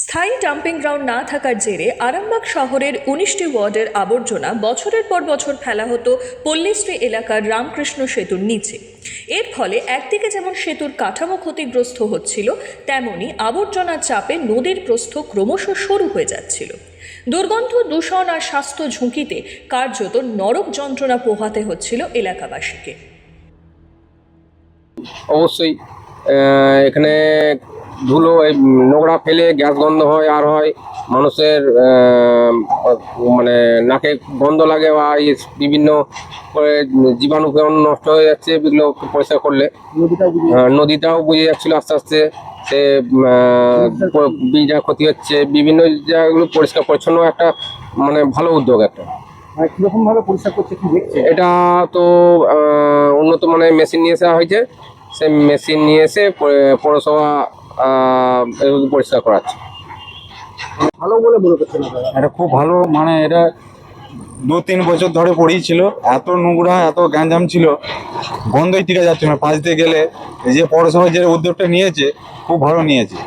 স্থায়ী dumping ground না থাকার জেরে আরামবাগ শহরের ১৯টি ওয়ার্ডের আবর্জনা বছরের পর বছর ফেলা হতো পল্লীশ্রী এলাকার রামকৃষ্ণ সেতুর নিচে। এর ফলে একদিকে যেমন সেতুর কাঠামো ক্ষতিগ্রস্ত হচ্ছিল, তেমনি আবর্জনার চাপে নদীর প্রস্থ ক্রমশ সরু হয়ে যাচ্ছিল। দুর্গন্ধ, দূষণ আর স্বাস্থ্য ঝুঁকিতে কার্যত নরক যন্ত্রণা পোহাতে হচ্ছিল এলাকাবাসীকে। অবশ্যই এখানে ধুলো নোংরা ফেলে গ্যাস গন্ধ হয়, আর হয় মানুষের মানে নাকে গন্ধ লাগে, বা বিভিন্ন জীবাণু নষ্ট হয়ে যাচ্ছে এগুলো পরিষ্কার করলে। নদীটাও বুঝে যাচ্ছিল আস্তে আস্তে, সে বীজা ক্ষতি হচ্ছে, বিভিন্ন জায়গাগুলো পরিষ্কার পরিচ্ছন্ন একটা মানে ভালো উদ্যোগ একটা। কিরকম ভাবে পরিষ্কার করছে কি দেখছে? এটা তো উন্নত মানের মেশিন নিয়ে আসা হয়েছে, সেই মেশিন নিয়ে এসে পৌরসভা পরিষ্কার করাচ্ছে। ভালো বলে মনে করছে না? এটা খুব ভালো, মানে এটা 2-3 বছর ধরে পড়েছিল, এত নোংরা এত গ্যাঞ্জাম ছিল, গন্ধই টিকে যাচ্ছে না পাশ দিয়ে গেলে। এই যে পৌরসভা যে উদ্যোগটা নিয়েছে খুব ভালো নিয়েছে।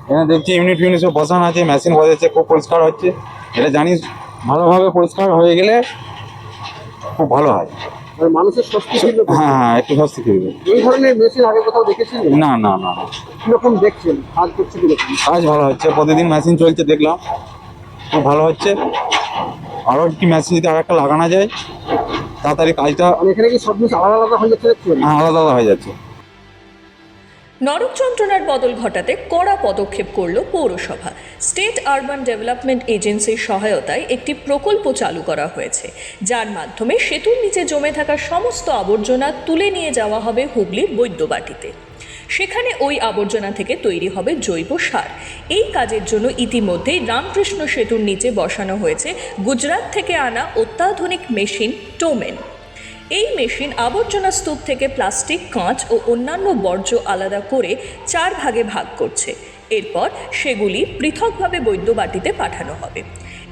এখানে দেখছি ইউনিট সব বসানো আছে, মেশিন বসাচ্ছে, খুব পরিষ্কার হচ্ছে। এটা জানিস ভালোভাবে পরিষ্কার হয়ে গেলে খুব ভালো হয়। মানুষের স্বস্তি ছিল। হ্যাঁ, একটু স্বস্তি ফিরবে। এই ধরনের মেশিন আগে কোথাও দেখেছিলেন? না না না, কিরকম দেখছেন কাজ করছে? কিরকম কাজ ভালো হচ্ছে, প্রতিদিন মেশিন চলছে, দেখলাম খুব ভালো হচ্ছে। আরও একটি মেশিন যদি আরেকটা লাগানো যায় তাড়াতাড়ি কাজটা এখানে কি সব জিনিস আলাদা আলাদা হয়ে যাচ্ছে দেখছেন? আলাদা আলাদা হয়ে যাচ্ছে। নরক যন্ত্রণার বদল ঘটাতে কড়া পদক্ষেপ করল পৌরসভা। স্টেট আরবান ডেভেলপমেন্ট এজেন্সির সহায়তায় একটি প্রকল্প চালু করা হয়েছে, যার মাধ্যমে সেতুর নিচে জমে থাকা সমস্ত আবর্জনা তুলে নিয়ে যাওয়া হবে হুগলির বৈদ্যবাটিতে। সেখানে ওই আবর্জনা থেকে তৈরি হবে জৈব সার। এই কাজের জন্য ইতিমধ্যেই রামকৃষ্ণ সেতুর নিচে বসানো হয়েছে গুজরাট থেকে আনা অত্যাধুনিক মেশিন টোমেন। এই মেশিন আবর্জনা স্তূপ থেকে প্লাস্টিক, কাঁচ ও অন্যান্য বর্জ্য আলাদা করে 4 ভাগে ভাগ করছে। এরপর সেগুলি পৃথকভাবে বৈদ্যবাটিতে পাঠানো হবে।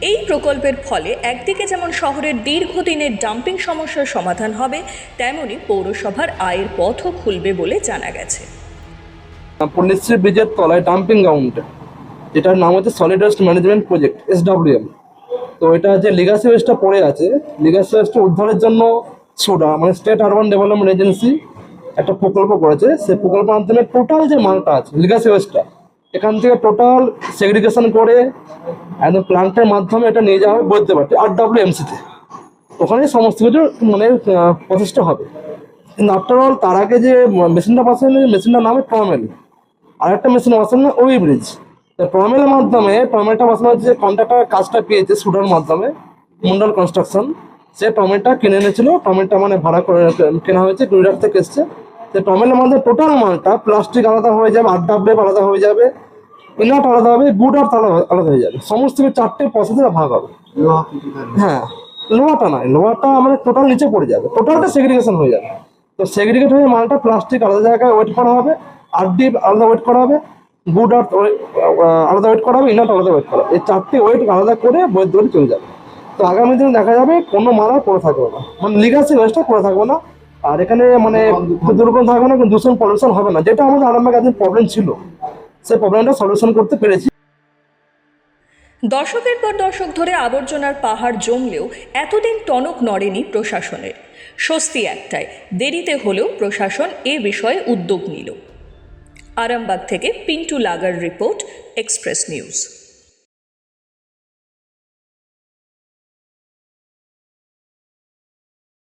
এই প্রকল্পের ফলে একদিকে যেমন শহরের দীর্ঘদিনের ডাম্পিং সমস্যার সমাধান হবে, তেমনি পৌরসভার আয়ের পথও খুলবে বলে জানা গেছে। পল্লীশ্রী ব্রিজের তলায় ডাম্পিং গ্রাউন্ড, যেটার নাম হচ্ছে solid waste management project SWM। তো এটা যে লিগাসি ওয়েস্টটা পড়ে আছে, লিগাসি ওয়েস্টটা উদ্ধারের জন্য সোডা মানে স্টেট আরবান ডেভেলপমেন্ট এজেন্সি একটা প্রকল্প করেছে। সেই প্রকল্পের মাধ্যমে টোটাল যে মালটা আছে লিগাসি ওয়েস্টটা, এখান থেকে টোটাল সেগ্রিগেশন করে একদম প্লান্টের মাধ্যমে এটা নিয়ে যাওয়া হবে বৈদ্যবাটি RWMC-তে। ওখানে সমস্ত কিছু মানে প্রসেসটা হবে। কিন্তু আফটার অল তার আগে যে মেশিনটা বসানো, মেশিনটার নাম ট্রমেল। আর একটা মেশিন বসানো ওই ব্রিজ। ট্রমেলের মাধ্যমে, ট্রমেলটা বসানো হচ্ছে, কন্ট্রাক্টর কাজটা পেয়েছে সুডার মাধ্যমে, মন্ডল কনস্ট্রাকশন। সে টমেলটা কিনে এনেছিল, টমেলটা মানে ভাড়া করে কেনা হয়েছে, গুজরাট থেকে এসছে। সে টমেলের মধ্যে টোটাল মালটা প্লাস্টিক আলাদা হয়ে যাবে, RWM আলাদা হয়ে যাবে, ইনট আলাদা হবে, গুড আর্থ আলাদা হয়ে যাবে। সমস্ত 4টে প্রসেসে ভাগ হবে। হ্যাঁ, লোহাটা নয়, লোহাটা আমাদের টোটাল নিচে পড়ে যাবে, টোটালটা সেগ্রিগেশন হয়ে যাবে। তো সেগ্রিগেট হয়ে মালটা প্লাস্টিক আলাদা জায়গায় ওয়েট করা হবে, RDF আলাদা ওয়েট করা হবে, গুড আর্থ আলাদা ওয়েট করা হবে, ইনট আলাদা ওয়েট করা হবে। এই 4টে ওয়েট আলাদা করে বৈদ্যুতিক চলে যাবে। তো আগামী দিনে দেখা যাবে কোনো মাল আর পড়ে থাকবে না, মানে লিগাসি ওয়েস্টটা পড়ে থাকবে না। আর এখানে মানে দুর্গন্ধ থাকবে না, দূষণ পলিউশন হবে না, যেটা আমাদের আরামবাগে একদিন প্রবলেম ছিল, সেই প্রবলেমটা সলিউশন করতে পেরেছি। দশকের পর দশক ধরে আবর্জনার পাহাড় জমলেও এতদিন টনক নড়েনি প্রশাসনের। স্বস্তি একটাই, দেরিতে হলেও প্রশাসন এ বিষয়ে উদ্যোগ নিল। আরামবাগ থেকে পিন্টু লাগার রিপোর্ট, এক্সপ্রেস নিউজ।